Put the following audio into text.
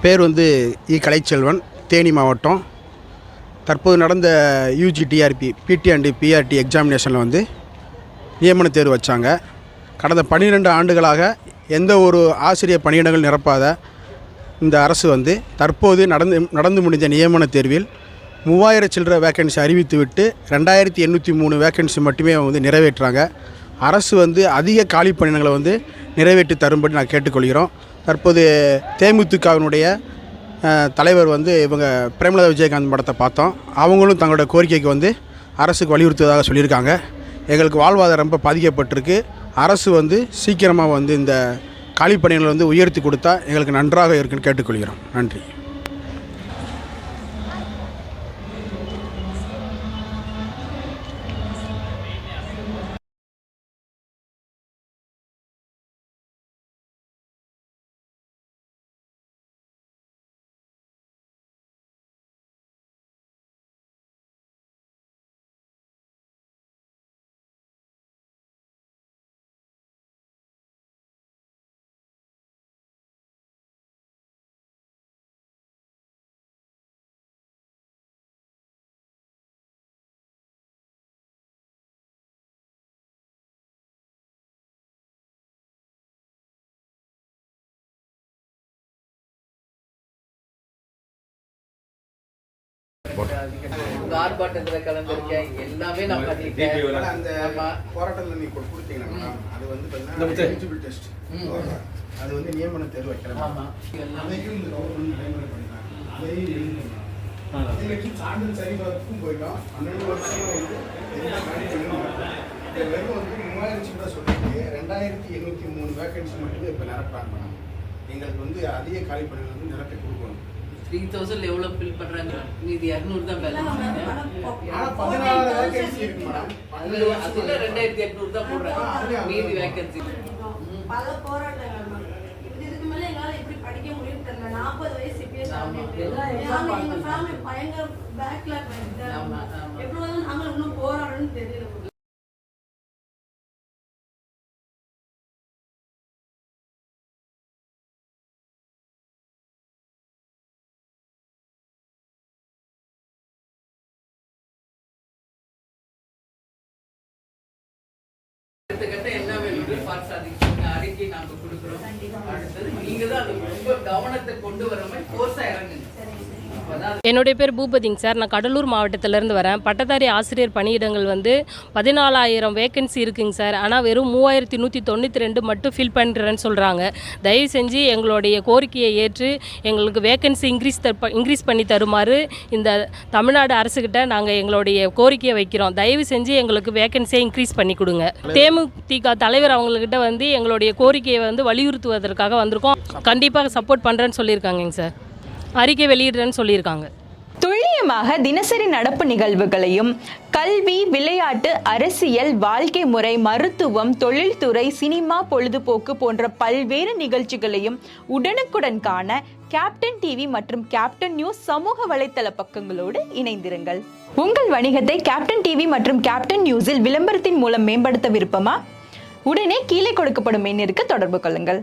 பேர் வந்து கலைச்செல்வன், தேனி மாவட்டம். தற்போது நடந்த யூஜி டிஆர்பி பிடி அண்டு பிஆர்டி எக்ஸாமினேஷனில் வந்து நியமன தேர்வு வச்சாங்க. கடந்த 12 ஆண்டுகளாக எந்த ஒரு ஆசிரியர் பணியிடங்கள் நிரப்பாத இந்த அரசு வந்து தற்போது நடந்து முடிந்த நியமன தேர்வில் 3000 சில்லற வேக்கன்சி அறிவித்துவிட்டு 2803 வேக்கன்சி மட்டுமே வந்து நிறைவேற்றுறாங்க. அரசு வந்து அதிக காலி பணியிடங்களை வந்து நிறைவேற்றி தரும்படி நான் கேட்டுக்கொள்கிறோம். தற்போது தேமுதிகவினுடைய தலைவர் வந்து இவங்க பிரேமலதா விஜயகாந்த் படத்தை பார்த்தோம். அவங்களும் தங்களோட கோரிக்கைக்கு வந்து அரசுக்கு வலியுறுத்துவதாக சொல்லியிருக்காங்க. எங்களுக்கு வாழ்வாதாரம் ரொம்ப பாதிக்கப்பட்டிருக்கு. அரசு வந்து சீக்கிரமாக வந்து இந்த காலி பணிகளை வந்து உயர்த்தி கொடுத்தா எங்களுக்கு நன்றாக இருக்குன்னு கேட்டுக்கொள்கிறோம். நன்றி. ஆர்ப்பாட்டத்தில் கலந்துருக்கேன். எல்லாமே நான் பண்ணிட்டேன். அந்த போராட்டத்தில் நீ கொடுத்தீங்கன்னா அது வந்து எலிஜிபிள் டெஸ்ட், அது வந்து நியமன தேர்வு வைக்கிறேன். அதையும் இந்த கவர்மெண்ட் நடைமுறை பண்ணிட்டாங்க. அதையும் சான்றிதழ் சரிபார்ப்புக்கும் போயிட்டோம். 12 வருஷம் வந்து வெறும் வந்து 3000 சில்லற சொல்லிட்டு 2803 வேக்கன்சி மட்டுமே இப்போ நிரப்புறாங்க. எங்களுக்கு வந்து அதிக காலி பணிகள் வந்து நிரப்பி கொடுக்கணும். 3000 எவ்வளவு ஃபில் பண்றாங்க? மீதி 200 தான் பேலன்ஸ். ஆனா 16 வேகன்சி இருக்கு மேடம். அதுல 2800 தான் போடுறாங்க. மீதி வேகன்சி பல போராட்டங்கள். இதுக்கு மேல எங்களால எப்படி படிக்க முடியும் தெரியல. 40 வயசு இப்பயே எங்க ஃபேமிலி பயங்கர பேக்லாக் ஆயிடுச்சு. எவ்வளவு நாங்க இன்னும் போராடணும்னு தெரியல. என்ன வேணும் பார்த்து அறிக்கை நாங்க கொடுக்குறோம். அடுத்தது நீங்க தான் அது ரொம்ப கவனத்தை கொண்டு வர மாதிரி கோர்ஸா இறங்குங்க. என்னுடைய பேர் பூபதிங்க சார். நான் கடலூர் மாவட்டத்திலேருந்து வரேன். பட்டதாரி ஆசிரியர் பணியிடங்கள் வந்து 14000 வேக்கன்சி இருக்குங்க சார். ஆனால் வெறும் 3192 மட்டும் ஃபில் பண்ணுறேன்னு சொல்கிறாங்க. தயவு செஞ்சு எங்களுடைய கோரிக்கையை ஏற்று எங்களுக்கு வேக்கன்சி இன்க்ரீஸ் பண்ணி தருமாறு இந்த தமிழ்நாடு அரசுக்கிட்ட நாங்கள் எங்களுடைய கோரிக்கையை வைக்கிறோம். தயவு செஞ்சு எங்களுக்கு வேக்கன்சியை இன்க்ரீஸ் பண்ணி கொடுங்க. தேமுதிக தலைவர் அவங்கக்கிட்ட வந்து எங்களுடைய கோரிக்கையை வந்து வலியுறுத்துவதற்காக வந்திருக்கோம். கண்டிப்பாக சப்போர்ட் பண்ணுறேன்னு சொல்லியிருக்காங்கங்க சார். அறிக்கை வெளியிடுறேன்னு சொல்லியிருக்காங்க. துல்லியமாக தினசரி நடப்பு நிகழ்வுகளையும் கல்வி, விளையாட்டு, அரசியல், வாழ்க்கை முறை, மருத்துவம், தொழில்துறை, சினிமா, பொழுதுபோக்கு போன்ற பல்வேறு நிகழ்ச்சிகளையும் உடனுக்குடன் காண கேப்டன் டிவி மற்றும் கேப்டன் நியூஸ் சமூக வலைத்தள பக்கங்களோடு இணைந்திருங்கள். உங்கள் வணிகத்தை கேப்டன் டிவி மற்றும் கேப்டன் நியூஸில் விளம்பரத்தின் மூலம் மேம்படுத்த விருப்பமா? உடனே கீழே கொடுக்கப்படும் எண்ணிற்கு தொடர்பு கொள்ளுங்கள்.